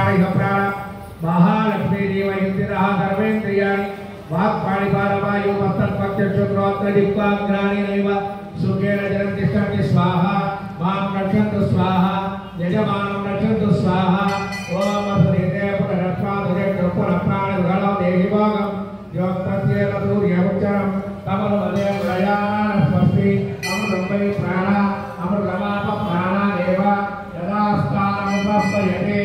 प्राणिह प्राण महालक्ष्मी देवयुक्तिरः सर्वेन्द्रियाणि वाक्पाणिपारवायु मत्तत्पक्षश्रोत्रदिक्पाग्राणि नैव सुखेन जलं तिष्ठन्ति स्वाहा मां रक्षन्तु स्वाहा यजमानं रक्षन्तु स्वाहा ॐ असुदेते पुनरस्मादुरे पुनःप्राणविहलं देहि भोगं योक्तस्येन सूर्यमुच्चरं कमलवदे प्रयाणं स्वस्ति अमृतं वै प्राण अमृतमाप प्राणादेव यदा स्थानमुपस्मयते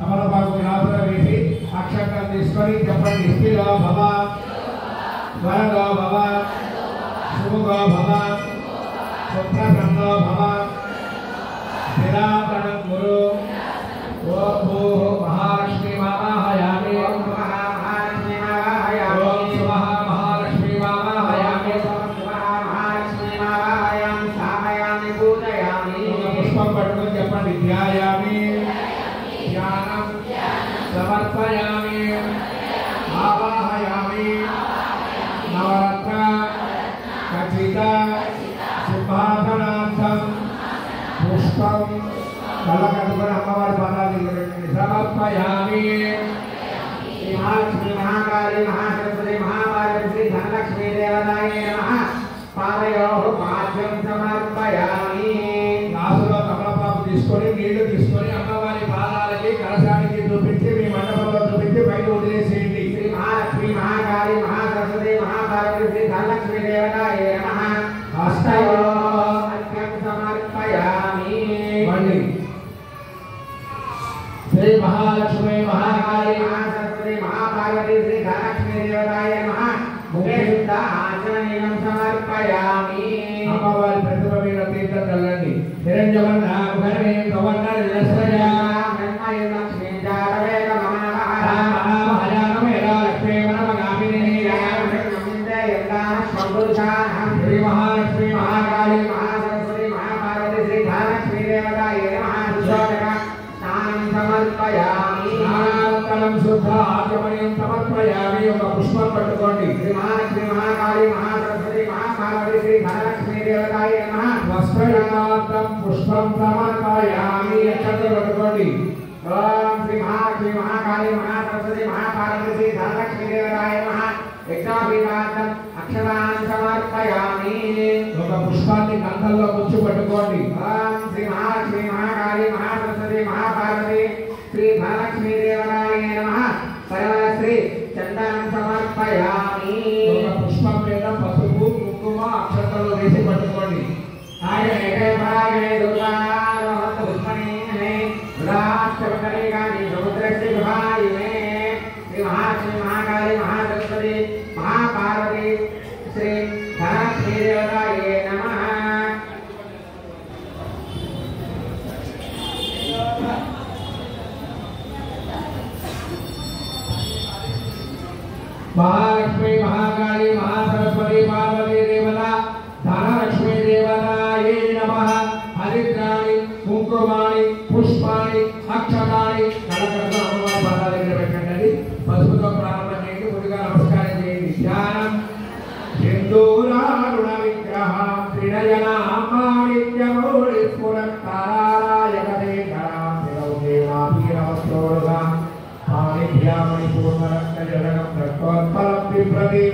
अमरभगुनाथविधि अक्षकन्दीश्वरी जपन्ति स्थिरो भव वरदो भव शुभगो भव सुप्रसन्नो भव स्थिरासनं कुरु ॐ भूः महालक्ष्मी वामाहयामि ॐ महालक्ष्मी वामाहयामि ॐ सुमः महालक्ष्मी वामाहयामि ॐ सुमः महालक्ष्मी वामाहयामि सामयामि पूजयामि पुष्पं पठितुं जपन्ति ध्यायामि ध्यानं समर्पयामि आवाहयामि नवरत्न खचित सिंहासनार्थं पुष्पं कलकटुकन अम्मवारी पादालि समर्पयामि महालक्ष्मी महाकाली महासरस्वती महापार्वती धनलक्ष्मी देवतायै नमः पादयोः पाद्यं समर्पयामि नासुलो कमलపాకు తీసుకొని నీళ్లు తీసుకొని అమ్మవారి పాదాలకి కలశానికి చూపించి మీ మండపంలో చూపించి బయట వదిలేసేయండి శ్రీ మహాలక్ష్మి మహాకాళి మహాసరస్వతి మహాపార్వతి ధనలక్ష్మి దేవతాयै నమః హస్తయోः అర్ఘ్యం సమర్పయామి మళ్ళీ श्री महालक्ष्मी महाकाली महासरस्वती महापार्वती श्री धनलक्ष्मी देवतायै नमः मुखेशुद्ध आचमनीयं समर्पयामि अम्मवारी प्रतिभ మీద తీర్థం చల్లండి నిరంజన ముఖమే గవర్ణ నిలశ్రయా బ్రహ్మయ లక్ష్మీ జాతవేద మహామహామహాయానమే లక్ష్మీ వనమగామిని నమిందే యందాన స్వందుషాహం శ్రీ మహాలక్ష్మి మహాకాళి మహాసరస్వతి మహాపార్వతి శ్రీ धनलक्ष्मी देवतायै नमः सुशोभक समर्पयामि नारायणं शुद्ध आचमनीयं समर्पयामि ఒక పుష్పం పట్టుకోండి శ్రీ మహాలక్ష్మి మహాకాళి మహాసరస్వతి మహాపార్వతి శ్రీ धनलक्ष्मी देवतायै नमः వస్త్రయాత్రం పుష్పం సమర్పయామి అక్షత పట్టుకోండి ఓం శ్రీ మహాలక్ష్మి మహాకాళి మహాసరస్వతి మహాపార్వతి శ్రీ धनलक्ष्मी देवतायै नमः యజ్ఞోపవీతార్థం అక్షతాన్ సమర్పయామి ఒక పుష్పాన్ని కంఠంలో కూర్చు పట్టుకోండి ఓం శ్రీ మహాలక్ష్మి మహాకాళి మహాసరస్వతి మహాపార్వతి శ్రీ धनलक्ष्मी देवतायै नमः సర్వశ్రీ చందనం సమర్పయామి ఒక పుష్పం మీద పసుపు కుంకుమ అక్షతలు వేసి పట్టుకోండి ఆయనే భాగే దుర్గారోహత పుష్పణే రాష్ట్రవకరేగాని సముద్రస్య విభాయినే శ్రీ మహాలక్ష్మి మహాకాళి మహాసరస్వతి महापार्वती श्री धनलक्ष्मी देवतायै नमः महालक्ष्मी महाकाली महासरस्वती पार्वती देवता धनलक्ष्मी देवतायै नमः हरिद्राणि कुंकुमाणि पुष्पाणि अक्षतानि कलकत्ता अम्मवारी पादाల దగ్గర పెట్టండి పసుపుతో ప్రారంభం చేయండి ముందుగా నమస్కారం చేయండి ధ్యానం సింధూరారుణ విగ్రహం త్రినయనామాణిత్యమౌళి స్ఫురత్తారాయకదేకరాం శిరౌదేవాపీరవస్త్రోరుగా పాణిభ్యామణి పూర్ణరక్తజనకం రక్తోత్పలం బిభ్రతి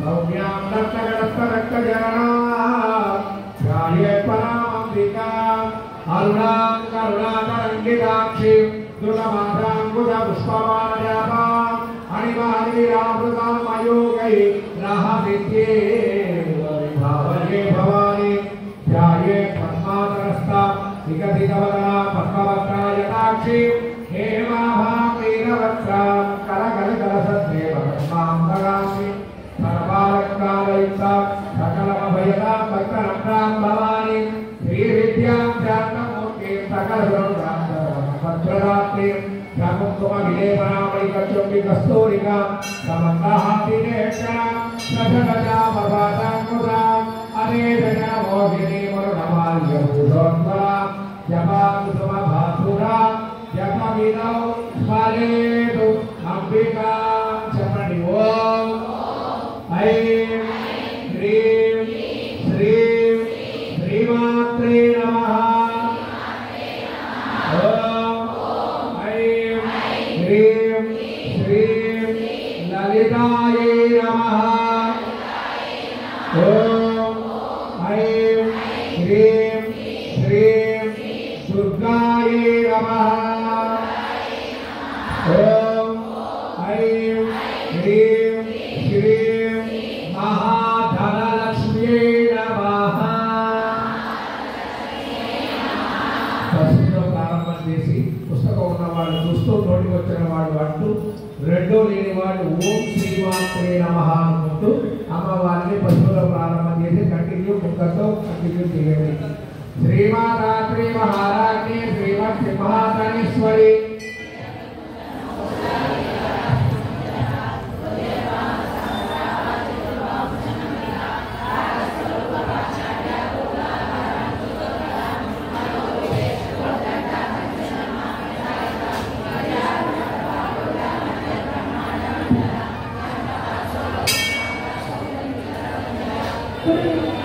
సౌమ్యాం రక్తగడస్థరక్తజననాం ధ్యాయే పరామంబికా అరుణాం కరుణాతరంగితాక్షిం దుర్గమాతాంగుజ పుష్పమాలయాపాం అణిమానిరామృతాం మయోగై రహమిత్యే విభావయే భవాని ధ్యాయే పద్మాసనస్థాం వికసితవదనా పద్మవక్త్రాయతాక్షి హేమాభాం వీరవక్త్రాం కలకలకలసద్దేవ పద్మాం దగామి సర్వాలంకారయుక్తాం సకలమభయదాం భక్తరత్నాం భవాని శ్రీవిద్యాం శాంతమూర్తిం సకలసర్వభద్రరాత్రిం కుంకుమ విలేపనామణికచుంబి కస్తూరికా సమన్నాహాతినేక్షణం సజగజామభాతాంకురాం అనేజన మోహినీ మరుణమాల్యభూషోత్వరాం జపాకుసుమభాసురాం జపవినౌ స్మరేతు అంబికాం చెప్పండి ఓం ఐం హ్రీం శ్రీం శ్రీమాత్రే నమః ఓం ఐం మనసుతో నోటికి వచ్చిన వాడు అంటూ రెండో లేని వాడు ఓం శ్రీమాత్రే నమః అనుకుంటూ అమ్మవారిని పశువుల ప్రారంభం చేసి కంటిన్యూ కుక్కతో కంటిన్యూ చేయండి. శ్రీమాతాత్రి మహారాజ్ఞి శ్రీమత్ సింహాసనేశ్వరి Thank you.